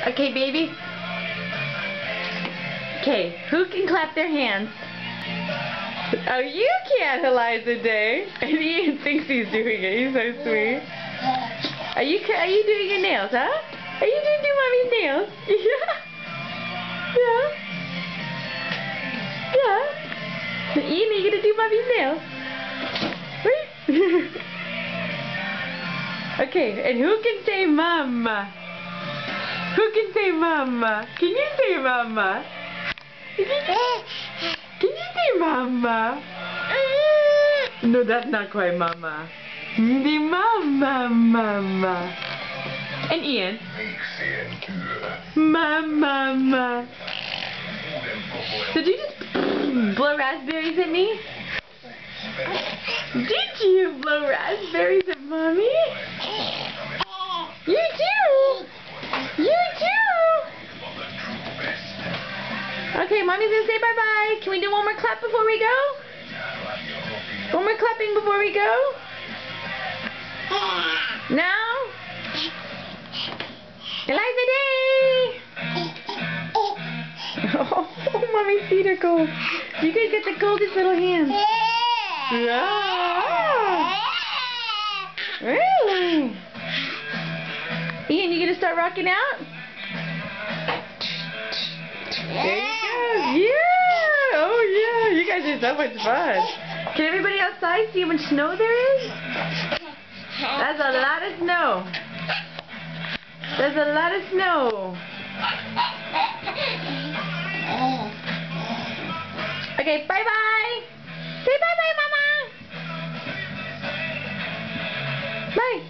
Okay, baby. Okay, who can clap their hands? Oh, you can't, Eliza Day. And Ian thinks he's doing it. He's so sweet. Are you doing your nails, huh? Are you doing mommy's nails? Yeah. Yeah. Yeah. Ian, are you gonna do mommy's nails? Okay, and who can say mama? Who can say mama? Can you say mama? Can you say mama? No, that's not quite mama. The mama. And Ian? Mama. So did you just blow raspberries at me? Did you blow raspberries at mommy? You do! You do! Okay, mommy's gonna say bye-bye. Can we do one more clap before we go? One more clapping before we go? No? Eliza Day! Oh, mommy's feet are cold. You guys got the coldest little hands. Yeah. Really? Ian, you gonna start rocking out? There you go. Yeah! Oh yeah! You guys are so much fun. Can everybody outside see how much snow there is? That's a lot of snow. There's a lot of snow. Okay, bye-bye. Say bye-bye, Mama. Bye.